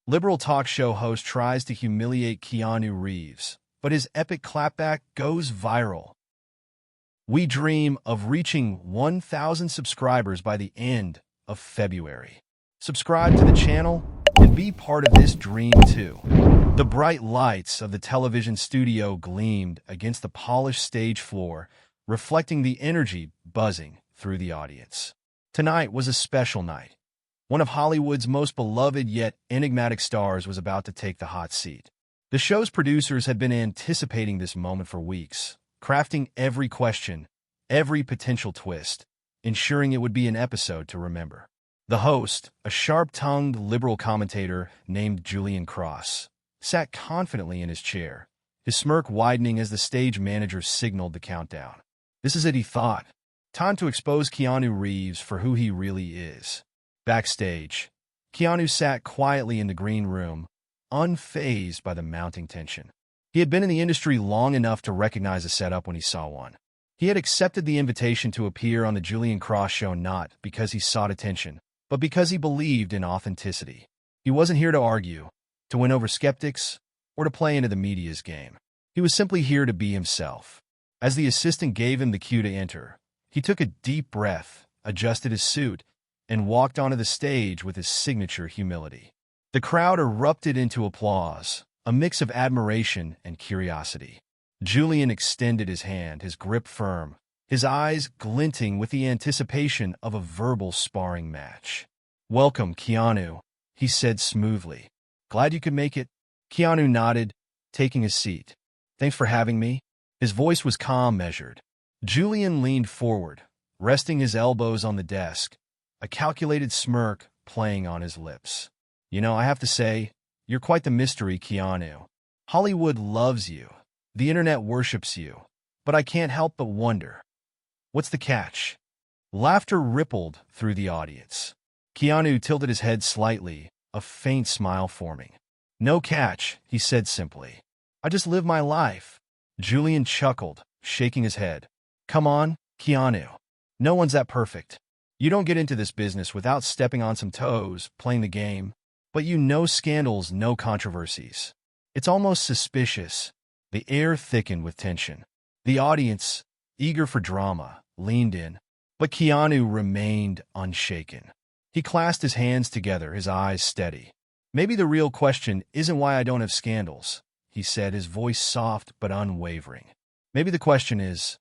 Liberal talk show host tries to humiliate Keanu Reeves, but his epic clapback goes viral. We dream of reaching 1,000 subscribers by the end of February. Subscribe to the channel and be part of this dream too. The bright lights of the television studio gleamed against the polished stage floor, reflecting the energy buzzing through the audience. Tonight was a special night. One of Hollywood's most beloved yet enigmatic stars was about to take the hot seat. The show's producers had been anticipating this moment for weeks, crafting every question, every potential twist, ensuring it would be an episode to remember. The host, a sharp-tongued liberal commentator named Julian Cross, sat confidently in his chair, his smirk widening as the stage manager signaled the countdown. This is it, he thought. Time to expose Keanu Reeves for who he really is. Backstage, Keanu sat quietly in the green room, unfazed by the mounting tension. He had been in the industry long enough to recognize a setup when he saw one. He had accepted the invitation to appear on the Julian Cross show not because he sought attention, but because he believed in authenticity. He wasn't here to argue, to win over skeptics, or to play into the media's game. He was simply here to be himself. As the assistant gave him the cue to enter, he took a deep breath, adjusted his suit, and walked onto the stage with his signature humility. The crowd erupted into applause, a mix of admiration and curiosity. Julian extended his hand, his grip firm, his eyes glinting with the anticipation of a verbal sparring match. "Welcome, Keanu," he said smoothly. "Glad you could make it." Keanu nodded, taking his seat. "Thanks for having me." His voice was calm, measured. Julian leaned forward, resting his elbows on the desk, a calculated smirk playing on his lips. I have to say, you're quite the mystery, Keanu. Hollywood loves you. The internet worships you. But I can't help but wonder, what's the catch?" Laughter rippled through the audience. Keanu tilted his head slightly, a faint smile forming. "No catch," he said simply. "I just live my life." Julian chuckled, shaking his head. "Come on, Keanu. No one's that perfect. You don't get into this business without stepping on some toes, playing the game. But no scandals, no controversies. It's almost suspicious." The air thickened with tension. The audience, eager for drama, leaned in. But Keanu remained unshaken. He clasped his hands together, his eyes steady. "Maybe the real question isn't why I don't have scandals," he said, his voice soft but unwavering. "Maybe the question is,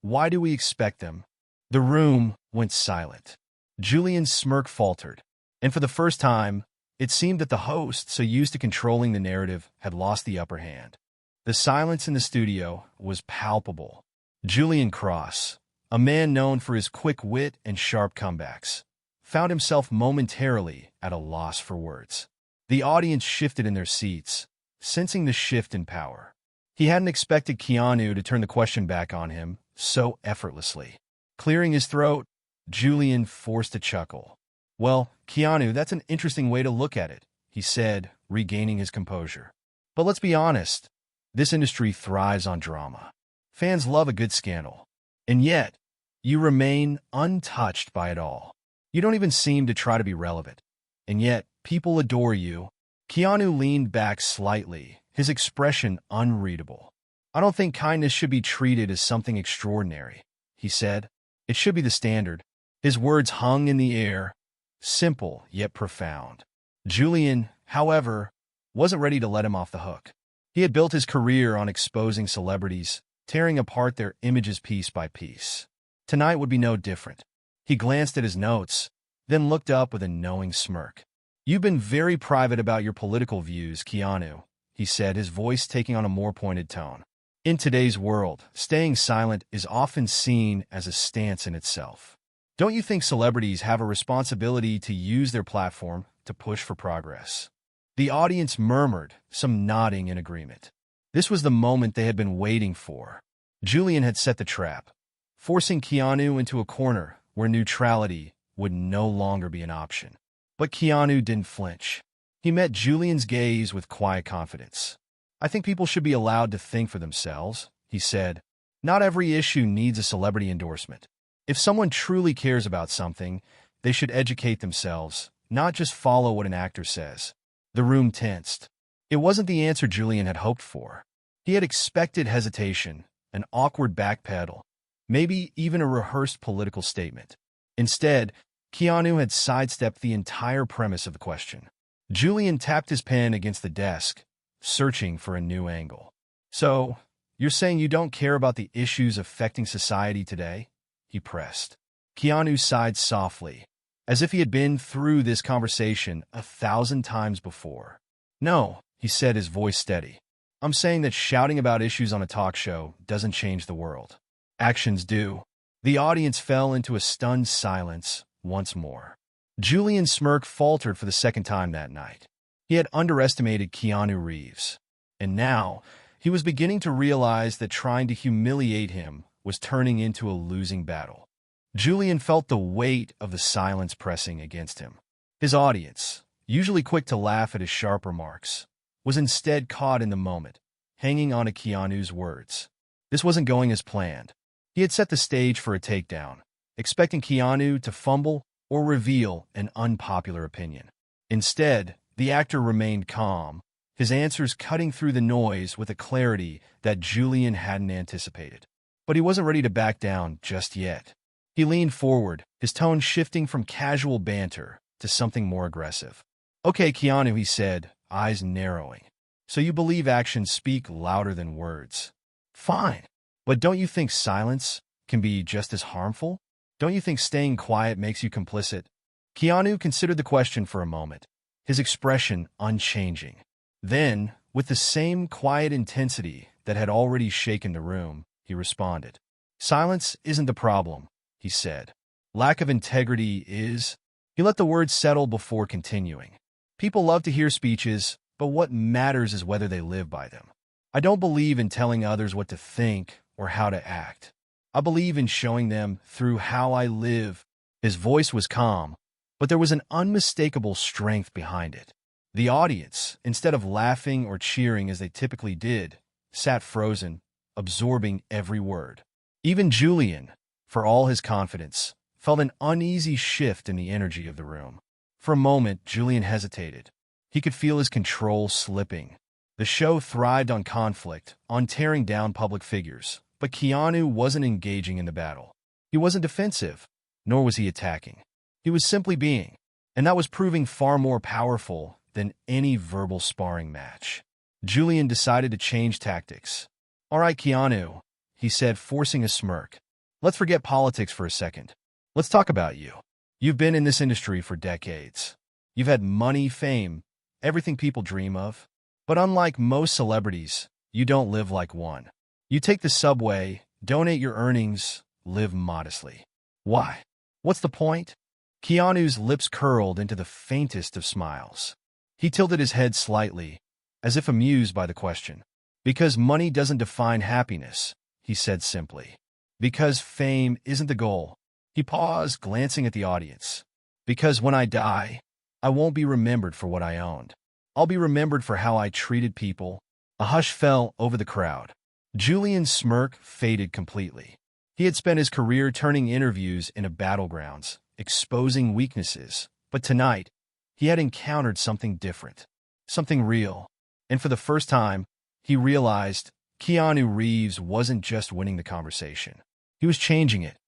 why do we expect them?" The room went silent. Julian's smirk faltered, and for the first time, it seemed that the host, so used to controlling the narrative, had lost the upper hand. The silence in the studio was palpable. Julian Cross, a man known for his quick wit and sharp comebacks, found himself momentarily at a loss for words. The audience shifted in their seats, sensing the shift in power. He hadn't expected Keanu to turn the question back on him so effortlessly. Clearing his throat, Julian forced a chuckle. "Well, Keanu, that's an interesting way to look at it," he said, regaining his composure. "But let's be honest. This industry thrives on drama. Fans love a good scandal. And yet, you remain untouched by it all. You don't even seem to try to be relevant. And yet, people adore you." Keanu leaned back slightly, his expression unreadable. "I don't think kindness should be treated as something extraordinary," he said. "It should be the standard." His words hung in the air, simple yet profound. Julian, however, wasn't ready to let him off the hook. He had built his career on exposing celebrities, tearing apart their images piece by piece. Tonight would be no different. He glanced at his notes, then looked up with a knowing smirk. "You've been very private about your political views, Keanu," he said, his voice taking on a more pointed tone. "In today's world, staying silent is often seen as a stance in itself. Don't you think celebrities have a responsibility to use their platform to push for progress?" The audience murmured, some nodding in agreement. This was the moment they had been waiting for. Julian had set the trap, forcing Keanu into a corner where neutrality would no longer be an option. But Keanu didn't flinch. He met Julian's gaze with quiet confidence. "I think people should be allowed to think for themselves," he said. "Not every issue needs a celebrity endorsement. If someone truly cares about something, they should educate themselves, not just follow what an actor says." The room tensed. It wasn't the answer Julian had hoped for. He had expected hesitation, an awkward backpedal, maybe even a rehearsed political statement. Instead, Keanu had sidestepped the entire premise of the question. Julian tapped his pen against the desk, searching for a new angle. So, you're saying you don't care about the issues affecting society today? He pressed. Keanu sighed softly, as if he had been through this conversation 1,000 times before. No, he said, his voice steady. I'm saying that shouting about issues on a talk show doesn't change the world. Actions do. The audience fell into a stunned silence once more. Julian's smirk faltered for the second time that night. He had underestimated Keanu Reeves, and now he was beginning to realize that trying to humiliate him was turning into a losing battle. Julian felt the weight of the silence pressing against him. His audience, usually quick to laugh at his sharp remarks, was instead caught in the moment, hanging on to Keanu's words. This wasn't going as planned. He had set the stage for a takedown, expecting Keanu to fumble or reveal an unpopular opinion. Instead, the actor remained calm, his answers cutting through the noise with a clarity that Julian hadn't anticipated. But he wasn't ready to back down just yet. He leaned forward, his tone shifting from casual banter to something more aggressive. "Okay, Keanu," he said, eyes narrowing. "So you believe actions speak louder than words? Fine. But don't you think silence can be just as harmful? Don't you think staying quiet makes you complicit?" Keanu considered the question for a moment, his expression unchanging. Then, with the same quiet intensity that had already shaken the room, he responded. "Silence isn't the problem," he said. "Lack of integrity is." He let the words settle before continuing. "People love to hear speeches, but what matters is whether they live by them. I don't believe in telling others what to think or how to act. I believe in showing them through how I live." His voice was calm, but there was an unmistakable strength behind it. The audience, instead of laughing or cheering as they typically did, sat frozen, absorbing every word. Even Julian, for all his confidence, felt an uneasy shift in the energy of the room. For a moment, Julian hesitated. He could feel his control slipping. The show thrived on conflict, on tearing down public figures, but Keanu wasn't engaging in the battle. He wasn't defensive, nor was he attacking. He was simply being, and that was proving far more powerful than any verbal sparring match. Julian decided to change tactics. "All right, Keanu," he said, forcing a smirk. "Let's forget politics for a second. Let's talk about you. You've been in this industry for decades. You've had money, fame, everything people dream of. But unlike most celebrities, you don't live like one. You take the subway, donate your earnings, live modestly. Why? What's the point?" Keanu's lips curled into the faintest of smiles. He tilted his head slightly, as if amused by the question. "Because money doesn't define happiness," he said simply. "Because fame isn't the goal." He paused, glancing at the audience. "Because when I die, I won't be remembered for what I owned. I'll be remembered for how I treated people." A hush fell over the crowd. Julian's smirk faded completely. He had spent his career turning interviews into battlegrounds, exposing weaknesses. But tonight, he had encountered something different, something real. And for the first time, he realized Keanu Reeves wasn't just winning the conversation. He was changing it.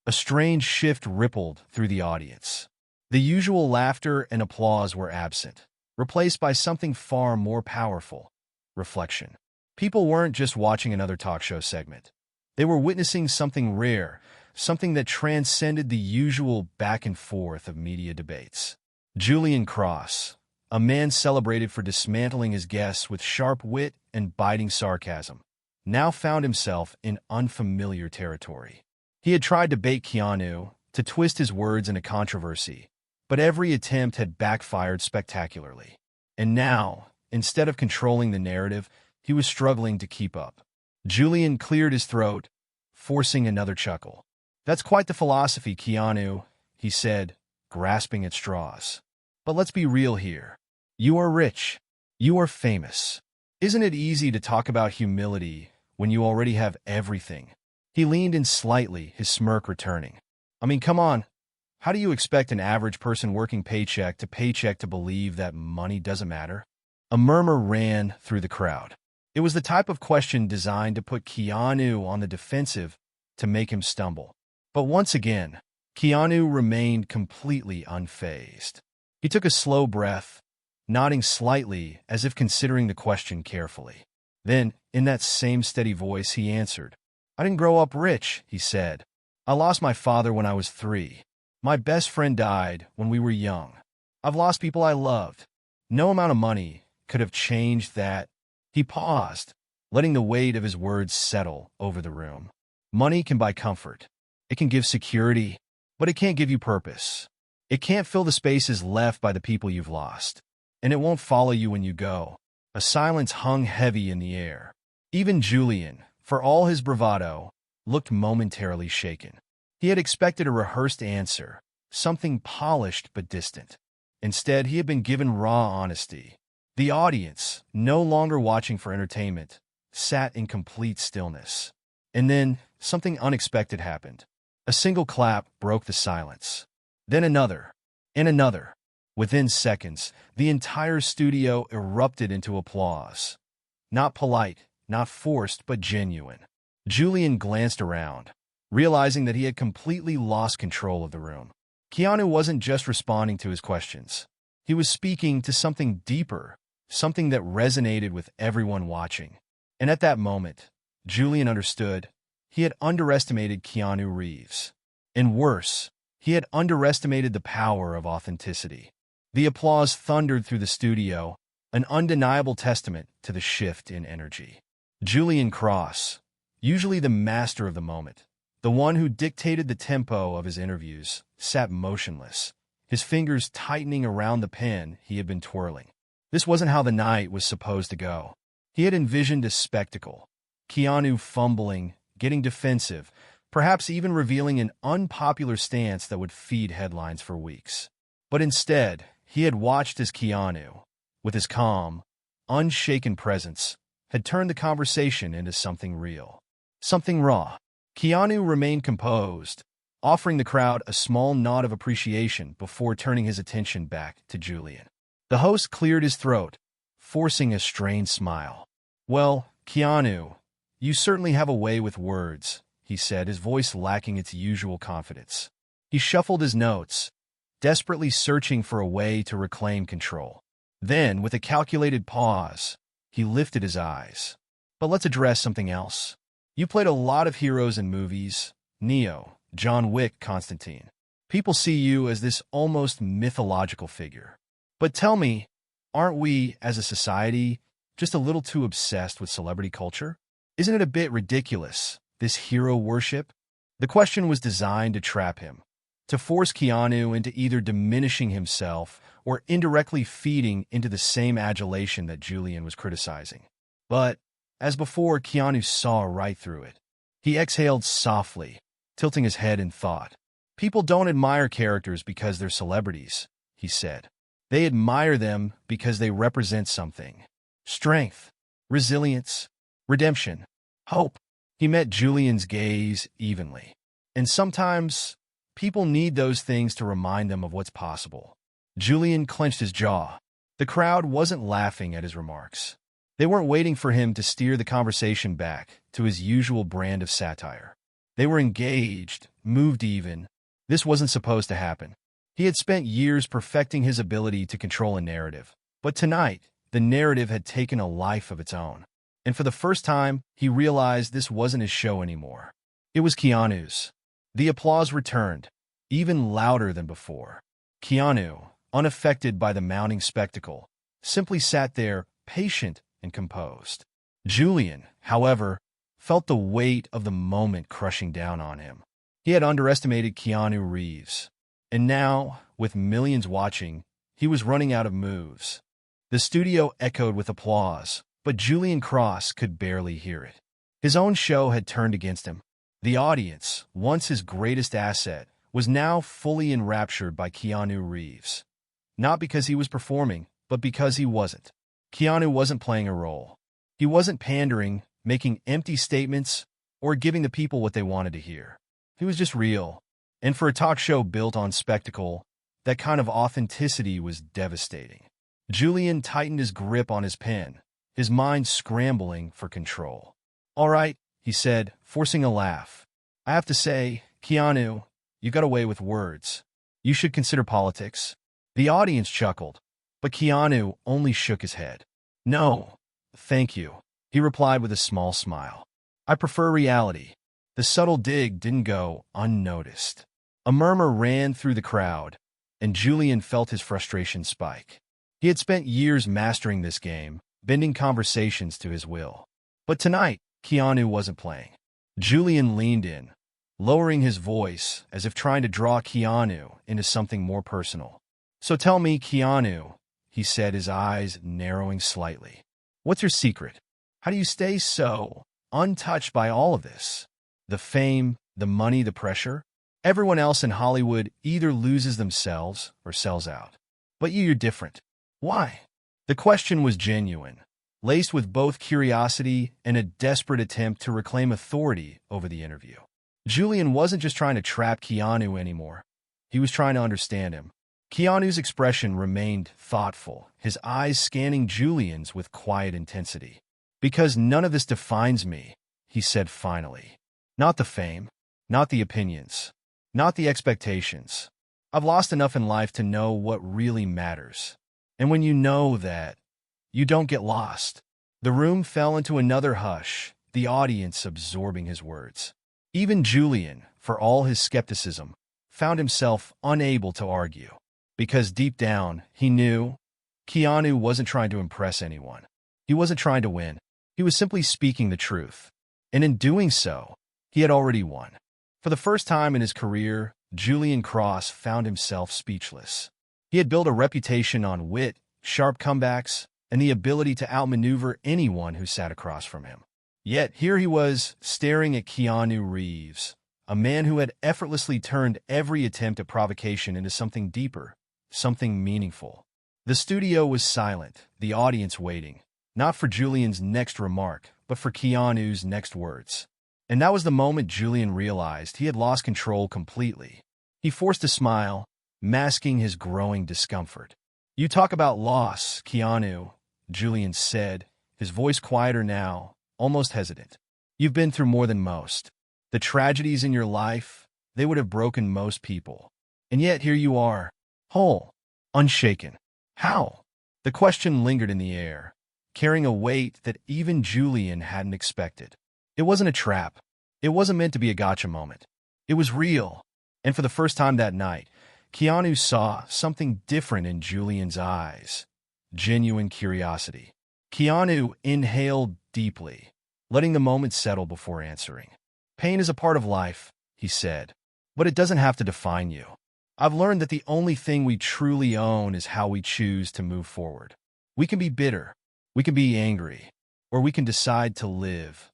A strange shift rippled through the audience. The usual laughter and applause were absent, replaced by something far more powerful: reflection. People weren't just watching another talk show segment. They were witnessing something rare, something that transcended the usual back and forth of media debates. Julian Cross, a man celebrated for dismantling his guests with sharp wit and biting sarcasm, now found himself in unfamiliar territory. He had tried to bait Keanu, to twist his words into controversy, but every attempt had backfired spectacularly. And now, instead of controlling the narrative, he was struggling to keep up. Julian cleared his throat, forcing another chuckle. "That's quite the philosophy, Keanu," he said, grasping at straws. "But let's be real here. You are rich. You are famous. Isn't it easy to talk about humility when you already have everything?" He leaned in slightly, his smirk returning. "I mean, come on. How do you expect an average person working paycheck to paycheck to believe that money doesn't matter? A murmur ran through the crowd. It was the type of question designed to put Keanu on the defensive, to make him stumble. But once again, Keanu remained completely unfazed. He took a slow breath, nodding slightly as if considering the question carefully. Then, in that same steady voice, he answered. "I didn't grow up rich," he said. "I lost my father when I was 3. My best friend died when we were young. I've lost people I loved. No amount of money could have changed that." He paused, letting the weight of his words settle over the room. Money can buy comfort. It can give security, but it can't give you purpose. It can't fill the spaces left by the people you've lost. And it won't follow you when you go. A silence hung heavy in the air. Even Julian, for all his bravado, looked momentarily shaken. He had expected a rehearsed answer, something polished but distant. Instead, he had been given raw honesty. The audience, no longer watching for entertainment, sat in complete stillness. And then, something unexpected happened. A single clap broke the silence. Then another, and another. Within seconds, the entire studio erupted into applause. Not polite, not forced, but genuine. Julian glanced around, realizing that he had completely lost control of the room. Keanu wasn't just responding to his questions. He was speaking to something deeper, something that resonated with everyone watching. And at that moment, Julian understood. He had underestimated Keanu Reeves. And worse, he had underestimated the power of authenticity. The applause thundered through the studio, an undeniable testament to the shift in energy. Julian Cross, usually the master of the moment, the one who dictated the tempo of his interviews, sat motionless, his fingers tightening around the pen he had been twirling. This wasn't how the night was supposed to go. He had envisioned a spectacle. Keanu fumbling, getting defensive, perhaps even revealing an unpopular stance that would feed headlines for weeks. But instead, he had watched as Keanu, with his calm, unshaken presence, had turned the conversation into something real, something raw. Keanu remained composed, offering the crowd a small nod of appreciation before turning his attention back to Julian. The host cleared his throat, forcing a strained smile. "Well, Keanu, you certainly have a way with words," he said, his voice lacking its usual confidence. He shuffled his notes, desperately searching for a way to reclaim control. Then, with a calculated pause, he lifted his eyes. "But let's address something else. You played a lot of heroes in movies. Neo, John Wick, Constantine. People see you as this almost mythological figure. But tell me, aren't we, as a society, just a little too obsessed with celebrity culture? Isn't it a bit ridiculous, this hero worship?" The question was designed to trap him, to force Keanu into either diminishing himself or indirectly feeding into the same adulation that Julian was criticizing. But, as before, Keanu saw right through it. He exhaled softly, tilting his head in thought. "People don't admire characters because they're celebrities," he said. "They admire them because they represent something. Strength, resilience, redemption, hope." He met Julian's gaze evenly. And sometimes, people need those things to remind them of what's possible. Julian clenched his jaw. The crowd wasn't laughing at his remarks. They weren't waiting for him to steer the conversation back to his usual brand of satire. They were engaged, moved even. This wasn't supposed to happen. He had spent years perfecting his ability to control a narrative. But tonight, the narrative had taken a life of its own. And for the first time, he realized this wasn't his show anymore. It was Keanu's. The applause returned, even louder than before. Keanu, unaffected by the mounting spectacle, simply sat there, patient and composed. Julian, however, felt the weight of the moment crushing down on him. He had underestimated Keanu Reeves. And now, with millions watching, he was running out of moves. The studio echoed with applause, but Julian Cross could barely hear it. His own show had turned against him. The audience, once his greatest asset, was now fully enraptured by Keanu Reeves. Not because he was performing, but because he wasn't. Keanu wasn't playing a role. He wasn't pandering, making empty statements, or giving the people what they wanted to hear. He was just real. And for a talk show built on spectacle, that kind of authenticity was devastating. Julian tightened his grip on his pen, his mind scrambling for control. "All right," he said, forcing a laugh. "I have to say, Keanu, you got away with words. You should consider politics." The audience chuckled, but Keanu only shook his head. "No, thank you," he replied with a small smile. "I prefer reality." The subtle dig didn't go unnoticed. A murmur ran through the crowd, and Julian felt his frustration spike. He had spent years mastering this game, bending conversations to his will. But tonight, Keanu wasn't playing. Julian leaned in, lowering his voice as if trying to draw Keanu into something more personal. "So tell me, Keanu," he said, his eyes narrowing slightly. "What's your secret? How do you stay so untouched by all of this? The fame, the money, the pressure? Everyone else in Hollywood either loses themselves or sells out. But you're different. Why?" The question was genuine, laced with both curiosity and a desperate attempt to reclaim authority over the interview. Julian wasn't just trying to trap Keanu anymore. He was trying to understand him. Keanu's expression remained thoughtful, his eyes scanning Julian's with quiet intensity. "Because none of this defines me," he said finally. "Not the fame, not the opinions, not the expectations. I've lost enough in life to know what really matters. And when you know that, you don't get lost." The room fell into another hush, the audience absorbing his words. Even Julian, for all his skepticism, found himself unable to argue. Because deep down, he knew Keanu wasn't trying to impress anyone. He wasn't trying to win. He was simply speaking the truth. And in doing so, he had already won. For the first time in his career, Julian Cross found himself speechless. He had built a reputation on wit, sharp comebacks, and the ability to outmaneuver anyone who sat across from him. Yet here he was, staring at Keanu Reeves, a man who had effortlessly turned every attempt at provocation into something deeper, something meaningful. The studio was silent, the audience waiting, not for Julian's next remark, but for Keanu's next words. And that was the moment Julian realized he had lost control completely. He forced a smile, masking his growing discomfort. "You talk about loss, Keanu," Julian said, his voice quieter now, almost hesitant. "You've been through more than most. The tragedies in your life, they would have broken most people. And yet here you are, whole, unshaken. How?" The question lingered in the air, carrying a weight that even Julian hadn't expected. It wasn't a trap. It wasn't meant to be a gotcha moment. It was real. And for the first time that night, Keanu saw something different in Julian's eyes. Genuine curiosity. Keanu inhaled deeply, letting the moment settle before answering. "Pain is a part of life," he said, "but it doesn't have to define you. I've learned that the only thing we truly own is how we choose to move forward. We can be bitter, we can be angry, or we can decide to live.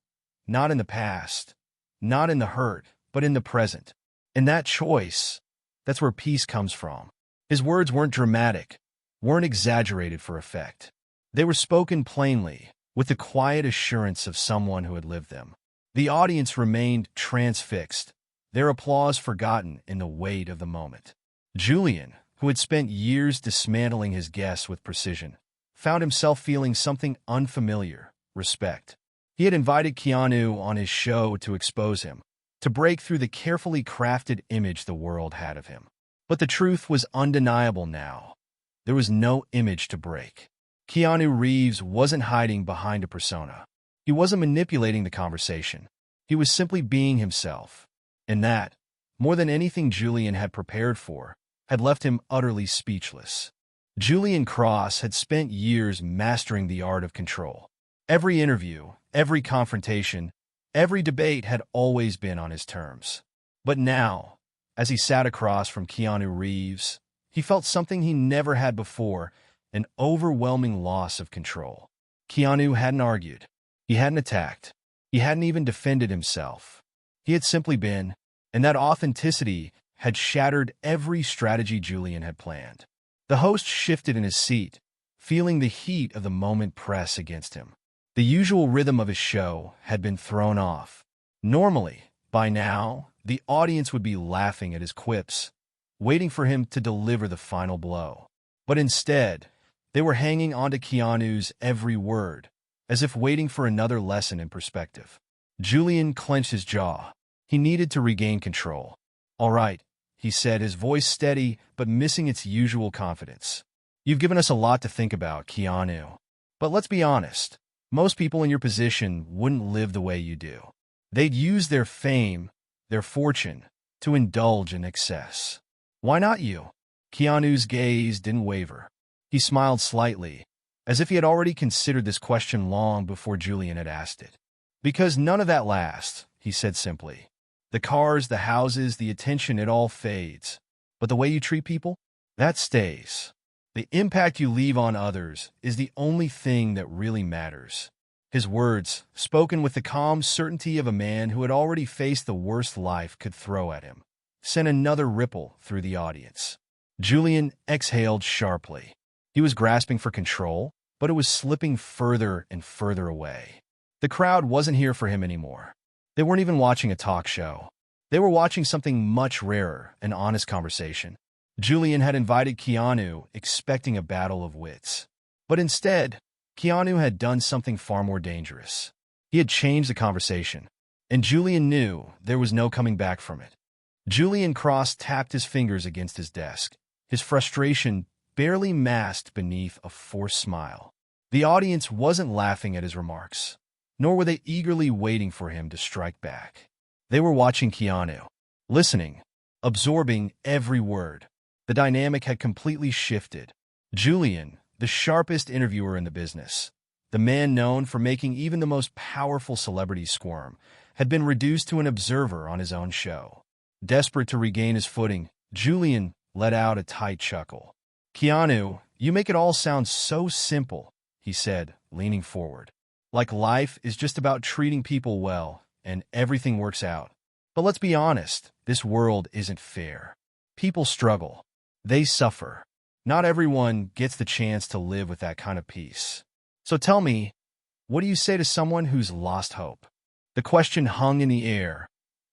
Not in the past, not in the hurt, but in the present. And that choice, that's where peace comes from." His words weren't dramatic, weren't exaggerated for effect. They were spoken plainly, with the quiet assurance of someone who had lived them. The audience remained transfixed, their applause forgotten in the weight of the moment. Julian, who had spent years dismantling his guests with precision, found himself feeling something unfamiliar: respect. He had invited Keanu on his show to expose him, to break through the carefully crafted image the world had of him. But the truth was undeniable now. There was no image to break. Keanu Reeves wasn't hiding behind a persona. He wasn't manipulating the conversation. He was simply being himself. And that, more than anything Julian had prepared for, had left him utterly speechless. Julian Cross had spent years mastering the art of control. Every interview, every confrontation, every debate had always been on his terms. But now, as he sat across from Keanu Reeves, he felt something he never had before: an overwhelming loss of control. Keanu hadn't argued. He hadn't attacked. He hadn't even defended himself. He had simply been, and that authenticity had shattered every strategy Julian had planned. The host shifted in his seat, feeling the heat of the moment press against him. The usual rhythm of his show had been thrown off. Normally, by now, The audience would be laughing at his quips, waiting for him to deliver the final blow. But instead, they were hanging onto Keanu's every word, as if waiting for another lesson in perspective. Julian clenched his jaw. He needed to regain control. "All right," he said, his voice steady but missing its usual confidence. "You've given us a lot to think about, Keanu. But let's be honest, most people in your position wouldn't live the way you do. They'd use their fame, their fortune, to indulge in excess. Why not you?" Keanu's gaze didn't waver. He smiled slightly, as if he had already considered this question long before Julian had asked it. "Because none of that lasts," he said simply. "The cars, the houses, the attention, it all fades. But the way you treat people, that stays. The impact you leave on others is the only thing that really matters." His words, spoken with the calm certainty of a man who had already faced the worst life could throw at him, sent another ripple through the audience. Julian exhaled sharply. He was grasping for control, but it was slipping further and further away. The crowd wasn't here for him anymore. They weren't even watching a talk show. They were watching something much rarer, an honest conversation. Julian had invited Keanu, expecting a battle of wits. But instead, Keanu had done something far more dangerous. He had changed the conversation, and Julian knew there was no coming back from it. Julian tapped his fingers against his desk, his frustration barely masked beneath a forced smile. The audience wasn't laughing at his remarks, nor were they eagerly waiting for him to strike back. They were watching Keanu, listening, absorbing every word. The dynamic had completely shifted. Julian, the sharpest interviewer in the business, the man known for making even the most powerful celebrities squirm, had been reduced to an observer on his own show. Desperate to regain his footing, Julian let out a tight chuckle. "Keanu, you make it all sound so simple," he said, leaning forward. "Like life is just about treating people well, and everything works out. But let's be honest, this world isn't fair. People struggle. They suffer. Not everyone gets the chance to live with that kind of peace. So tell me, what do you say to someone who's lost hope?" The question hung in the air,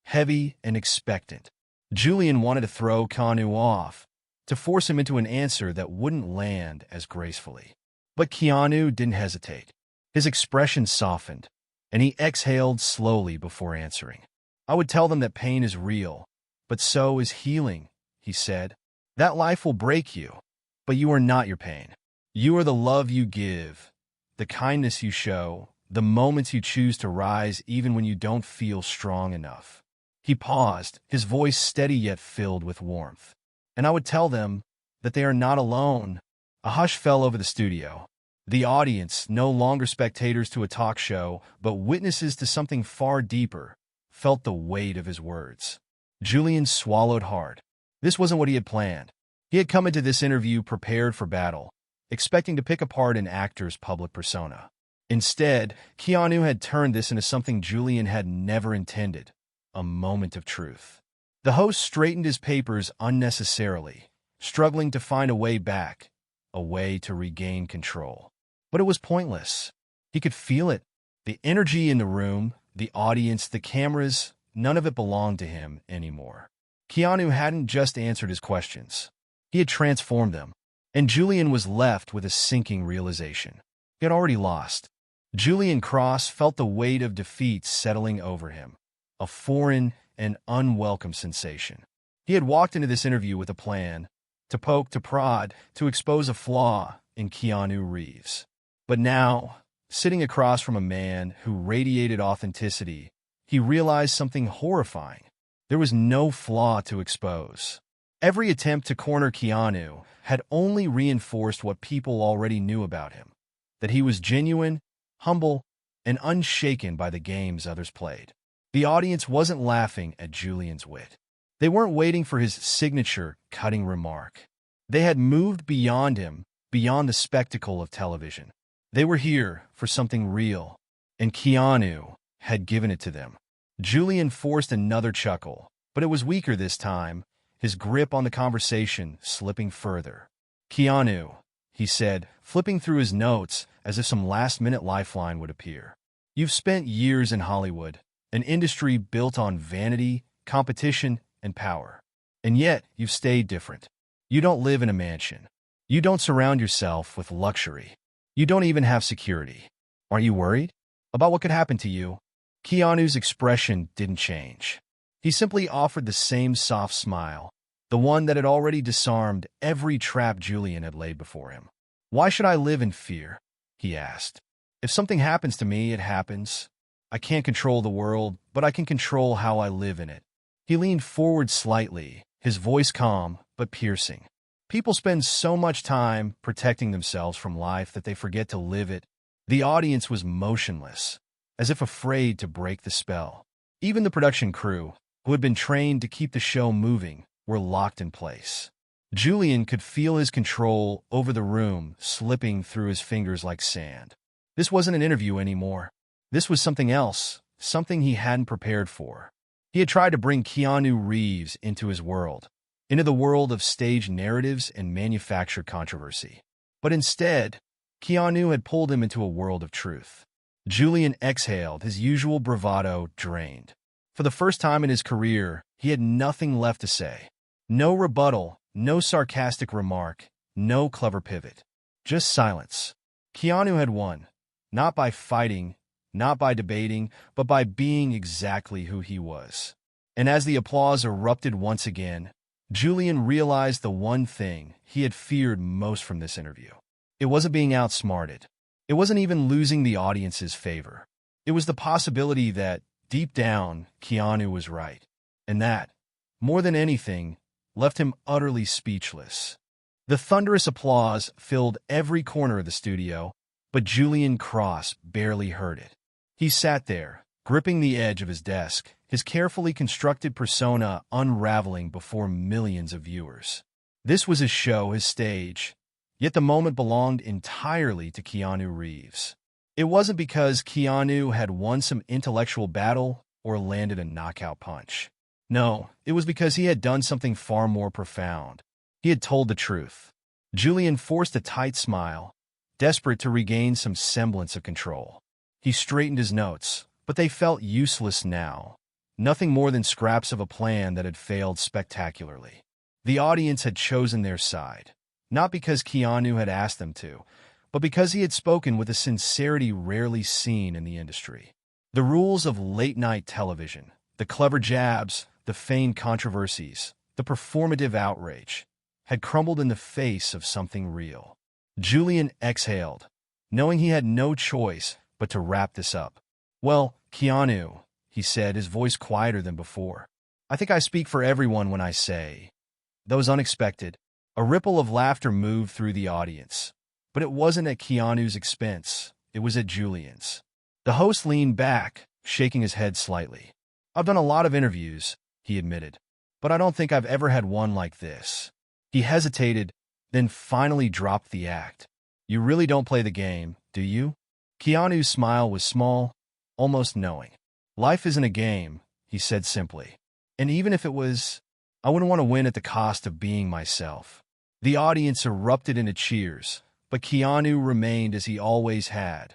heavy and expectant. Julian wanted to throw Keanu off, to force him into an answer that wouldn't land as gracefully. But Keanu didn't hesitate. His expression softened, and he exhaled slowly before answering. "I would tell them that pain is real, but so is healing," he said. "That life will break you, but you are not your pain. You are the love you give, the kindness you show, the moments you choose to rise even when you don't feel strong enough." He paused, his voice steady yet filled with warmth. "And I would tell them that they are not alone." A hush fell over the studio. The audience, no longer spectators to a talk show, but witnesses to something far deeper, felt the weight of his words. Julian swallowed hard. This wasn't what he had planned. He had come into this interview prepared for battle, expecting to pick apart an actor's public persona. Instead, Keanu had turned this into something Julian had never intended, a moment of truth. The host straightened his papers unnecessarily, struggling to find a way back, a way to regain control. But it was pointless. He could feel it. The energy in the room, the audience, the cameras, none of it belonged to him anymore. Keanu hadn't just answered his questions. He had transformed them, and Julian was left with a sinking realization. He had already lost. Julian Cross felt the weight of defeat settling over him, a foreign and unwelcome sensation. He had walked into this interview with a plan, to poke, to prod, to expose a flaw in Keanu Reeves. But now, sitting across from a man who radiated authenticity, he realized something horrifying. There was no flaw to expose. Every attempt to corner Keanu had only reinforced what people already knew about him, that he was genuine, humble, and unshaken by the games others played. The audience wasn't laughing at Julian's wit. They weren't waiting for his signature cutting remark. They had moved beyond him, beyond the spectacle of television. They were here for something real, and Keanu had given it to them. Julian forced another chuckle, but it was weaker this time, his grip on the conversation slipping further. "Keanu," he said, flipping through his notes as if some last-minute lifeline would appear. "You've spent years in Hollywood, an industry built on vanity, competition, and power. And yet, you've stayed different. You don't live in a mansion. You don't surround yourself with luxury. You don't even have security. Aren't you worried about what could happen to you? Keanu's expression didn't change. He simply offered the same soft smile, the one that had already disarmed every trap Julian had laid before him. "Why should I live in fear?" he asked. "If something happens to me, it happens. I can't control the world, but I can control how I live in it." He leaned forward slightly, his voice calm but piercing. People spend so much time protecting themselves from life that they forget to live it. The audience was motionless, as if afraid to break the spell. Even the production crew, who had been trained to keep the show moving, were locked in place. Julian could feel his control over the room slipping through his fingers like sand. This wasn't an interview anymore. This was something else, something he hadn't prepared for. He had tried to bring Keanu Reeves into his world, into the world of staged narratives and manufactured controversy. But instead, Keanu had pulled him into a world of truth. Julian exhaled, his usual bravado drained. For the first time in his career, he had nothing left to say. No rebuttal, no sarcastic remark, no clever pivot. Just silence. Keanu had won, not by fighting, not by debating, but by being exactly who he was. And as the applause erupted once again, Julian realized the one thing he had feared most from this interview. It wasn't being outsmarted. It wasn't even losing the audience's favor. It was the possibility that, deep down, Keanu was right. And that, more than anything, left him utterly speechless. The thunderous applause filled every corner of the studio, but Julian Cross barely heard it. He sat there, gripping the edge of his desk, his carefully constructed persona unraveling before millions of viewers. This was his show, his stage, yet the moment belonged entirely to Keanu Reeves. It wasn't because Keanu had won some intellectual battle or landed a knockout punch. No, it was because he had done something far more profound. He had told the truth. Julian forced a tight smile, desperate to regain some semblance of control. He straightened his notes, but they felt useless now. Nothing more than scraps of a plan that had failed spectacularly. The audience had chosen their side, not because Keanu had asked them to, but because he had spoken with a sincerity rarely seen in the industry. The rules of late-night television, the clever jabs, the feigned controversies, the performative outrage, had crumbled in the face of something real. Julian exhaled, knowing he had no choice but to wrap this up. "Well, Keanu," he said, his voice quieter than before, "I think I speak for everyone when I say, that was unexpected." A ripple of laughter moved through the audience, but it wasn't at Keanu's expense, it was at Julian's. The host leaned back, shaking his head slightly. "I've done a lot of interviews," he admitted, "but I don't think I've ever had one like this." He hesitated, then finally dropped the act. "You really don't play the game, do you?" Keanu's smile was small, almost knowing. "Life isn't a game," he said simply. "And even if it was, I wouldn't want to win at the cost of being myself." The audience erupted into cheers, but Keanu remained as he always had,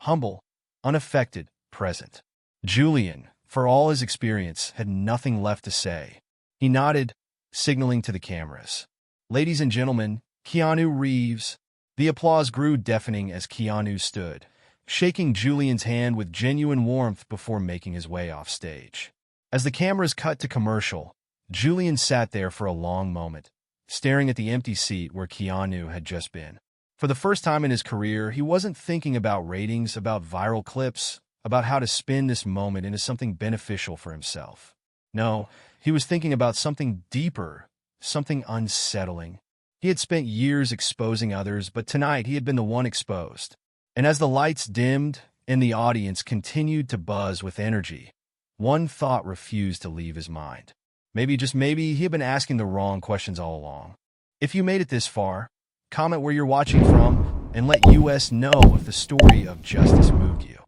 humble, unaffected, present. Julian, for all his experience, had nothing left to say. He nodded, signaling to the cameras. "Ladies and gentlemen, Keanu Reeves." The applause grew deafening as Keanu stood, shaking Julian's hand with genuine warmth before making his way off stage. As the cameras cut to commercial, Julian sat there for a long moment, staring at the empty seat where Keanu had just been. For the first time in his career, he wasn't thinking about ratings, about viral clips, about how to spin this moment into something beneficial for himself. No, he was thinking about something deeper, something unsettling. He had spent years exposing others, but tonight he had been the one exposed. And as the lights dimmed and the audience continued to buzz with energy, one thought refused to leave his mind. Maybe, just maybe, he had been asking the wrong questions all along. If you made it this far, comment where you're watching from and let us know if the story of justice moved you.